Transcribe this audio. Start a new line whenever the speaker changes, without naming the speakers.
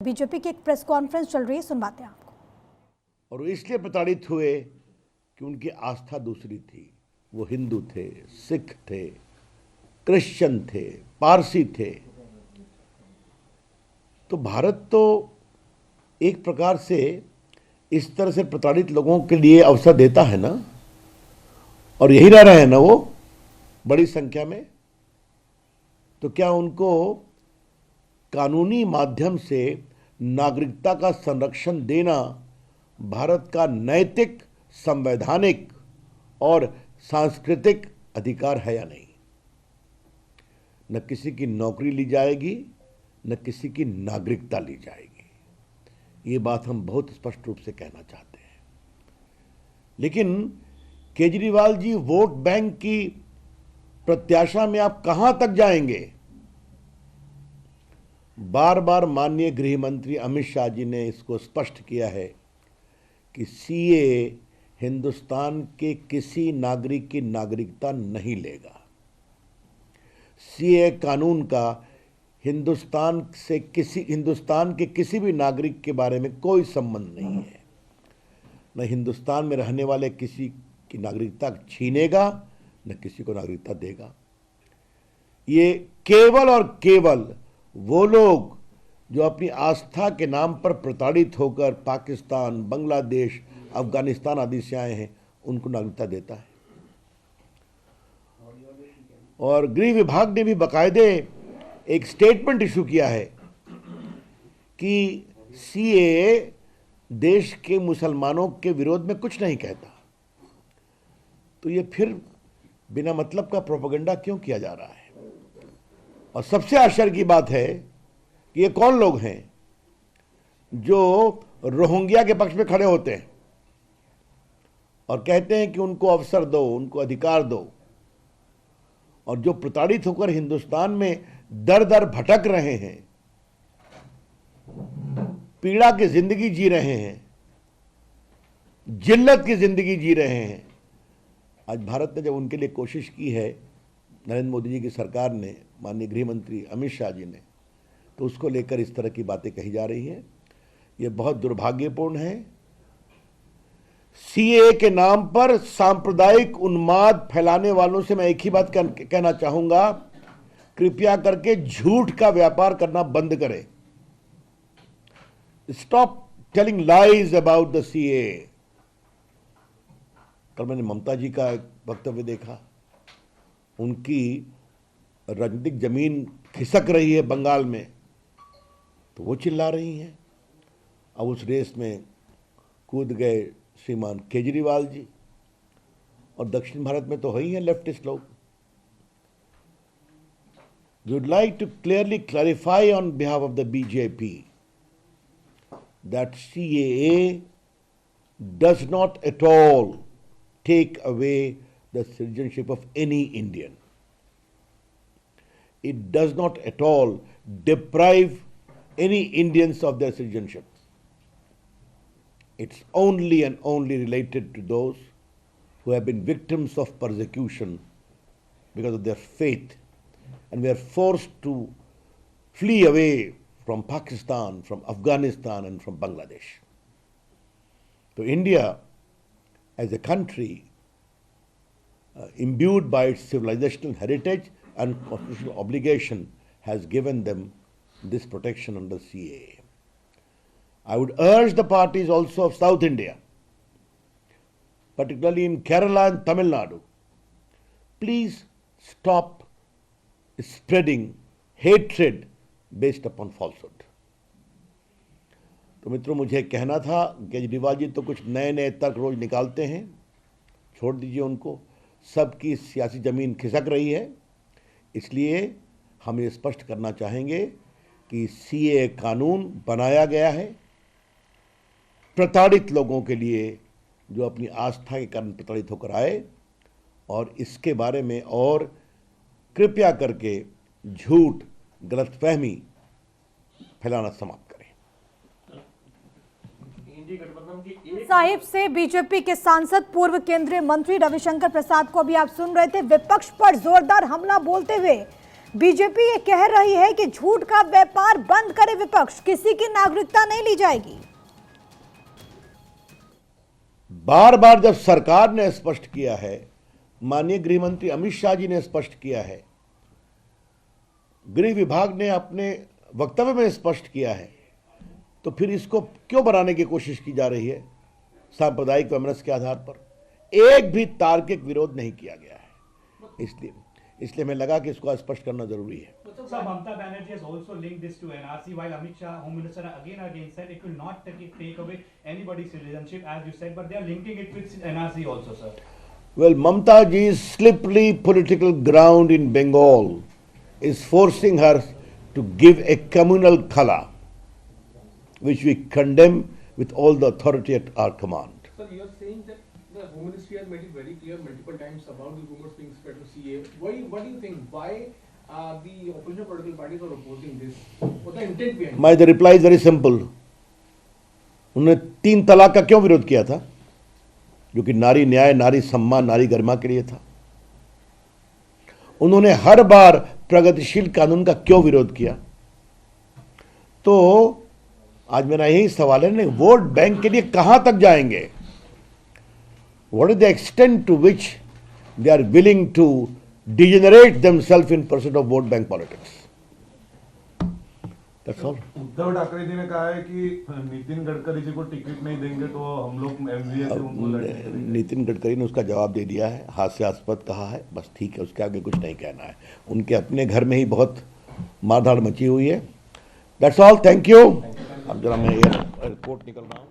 BJP की एक press conference चल रही है, सुनवाते हैं आपको।
और इसलिए प्रताड़ित हुए कि उनकी आस्था दूसरी थी। वो हिंदू थे, सिख थे, क्रिश्चियन थे, पारसी थे। तो भारत तो एक प्रकार से इस तरह से प्रताड़ित लोगों के लिए अवसर देता है ना, और यही रह रहे हैं ना वो बड़ी संख्या में। तो क्या उनको कानूनी माध्यम से नागरिकता का संरक्षण देना भारत का नैतिक, संवैधानिक और सांस्कृतिक अधिकार है या नहीं? न किसी की नौकरी ली जाएगी, न किसी की नागरिकता ली जाएगी। ये बात हम बहुत स्पष्ट रूप से कहना चाहते हैं। लेकिन केजरीवाल जी, वोट बैंक की प्रत्याशा में आप कहां तक जाएंगे? बार बार माननीय गृह मंत्री अमित शाह जी ने इसको स्पष्ट किया है कि सीए हिंदुस्तान के किसी नागरिक की नागरिकता नहीं लेगा। सीए कानून का हिंदुस्तान के किसी भी नागरिक के बारे में कोई संबंध नहीं है। न हिंदुस्तान में रहने वाले किसी की नागरिकता छीनेगा, न किसी को नागरिकता देगा। ये केवल और केवल वो लोग जो अपनी आस्था के नाम पर प्रताड़ित होकर पाकिस्तान, बांग्लादेश, अफगानिस्तान आदि से आए हैं, उनको नागरिकता देता है। और गृह विभाग ने भी बाकायदे एक स्टेटमेंट इशू किया है कि सीए देश के मुसलमानों के विरोध में कुछ नहीं कहता। तो ये फिर बिना मतलब का प्रोपेगेंडा क्यों किया जा रहा है? और सबसे आश्चर्य की बात है कि ये कौन लोग हैं जो रोहिंग्या के पक्ष में खड़े होते हैं और कहते हैं कि उनको अवसर दो, उनको अधिकार दो, और जो प्रताड़ित होकर हिंदुस्तान में दर दर भटक रहे हैं, पीड़ा की जिंदगी जी रहे हैं, जिल्लत की जिंदगी जी रहे हैं। आज भारत ने जब उनके लिए कोशिश की है, नरेंद्र मोदी जी की सरकार ने, माननीय गृह मंत्री अमित शाह जी ने, तो उसको लेकर इस तरह की बातें कही जा रही हैं। ये बहुत दुर्भाग्यपूर्ण है। सीए के नाम पर सांप्रदायिक उन्माद फैलाने वालों से मैं एक ही बात कहना चाहूंगा, कृपया करके झूठ का व्यापार करना बंद करें। Stop telling lies about the CA. कल मैंने ममता जी का एक वक्तव्य देखा, उनकी राजनीतिक जमीन खिसक रही है बंगाल में, तो वो चिल्ला रही हैं। अब उस रेस में कूद गए श्रीमान केजरीवाल जी, और दक्षिण भारत में तो है ही हैं लेफ्टिस्ट लोग। We would like to clearly clarify on behalf of the BJP that CAA does not at all take away the citizenship of any Indian. It does not at all deprive any Indians of their citizenship. It's only and only related to those who have been victims of persecution because of their faith and were forced to flee away from Pakistan, from Afghanistan and from Bangladesh. So India as a country imbued by its civilizational heritage and constitutional obligation has given them this protection under CAA. I would urge the parties also of South India, particularly in Kerala and Tamil Nadu, please stop spreading hatred based upon falsehood. तो मित्रों, मुझे कहना था, केजरीवाल जी तो कुछ नए नए तर्क रोज निकालते हैं, छोड़ दीजिए उनको। सबकी सियासी जमीन खिसक रही है, इसलिए हम ये स्पष्ट करना चाहेंगे कि सीए कानून बनाया गया है प्रताड़ित लोगों के लिए, जो अपनी आस्था के कारण प्रताड़ित होकर आए, और इसके बारे में और कृपया करके झूठ, गलतफहमी फैलाना समाप्त करें।
साहिब से बीजेपी के सांसद पूर्व केंद्रीय मंत्री रविशंकर प्रसाद को भी आप सुन रहे थे, विपक्ष पर जोरदार हमला बोलते हुए बीजेपी ये कह रही है कि झूठ का व्यापार बंद करे विपक्ष, किसी की नागरिकता नहीं ली जाएगी।
बार बार जब सरकार ने स्पष्ट किया है, माननीय गृह मंत्री अमित शाह जी ने स्पष्ट किया है, गृह विभाग ने अपने वक्तव्य में स्पष्ट किया है, तो फिर इसको क्यों बनाने की कोशिश की जा रही है? सांप्रदायिक वैमनस्य के आधार पर एक भी तार्किक विरोध नहीं किया गया है। इसलिए हमें लगा कि इसको स्पष्ट करना जरूरी है।
Sir, Mamata Banerjee has also linked this to NRC, while Amit Shah, Home Minister, again said it will not take away anybody's citizenship, as you said, but they are linking it with NRC also, sir.
Well, Mamata ji's slippery political ground in Bengal is forcing her to give a communal khala, which we condemn with all the authority at our command.
Sir, you are saying that the Home Ministry has made it very clear multiple times about the rumors being spread to CA. What do you think? Why the opposition political parties are opposing this? What the intent behind it?
My the reply is very simple. उन्होंने 3 तलाक का क्यों विरोध किया था? जो कि नारी न्याय, नारी सम्मान, नारी गरिमा के लिए था। उन्होंने हर बार प्रगतिशील कानून का क्यों विरोध किया? तो आज मेरा यही सवाल है, वोट बैंक के लिए कहां तक जाएंगे? What is the extent to which they are willing to degenerate themselves in pursuit of vote bank politics? That's all.
Uddhav Thackeray ji ने कहा है कि नितिन गडकरी जी को टिकट नहीं देंगे तो हम लोग एमवीए से उनको लड़ेंगे।
नितिन गडकरी ने उसका जवाब दे दिया है, हास्यास्पद कहा है, बस ठीक है, उसके आगे कुछ नहीं कहना है। उनके अपने घर में ही बहुत मारधाड़ मची हुई है। That's all, thank you. अब जरा मैं एयरपोर्ट निकल रहा हूँ।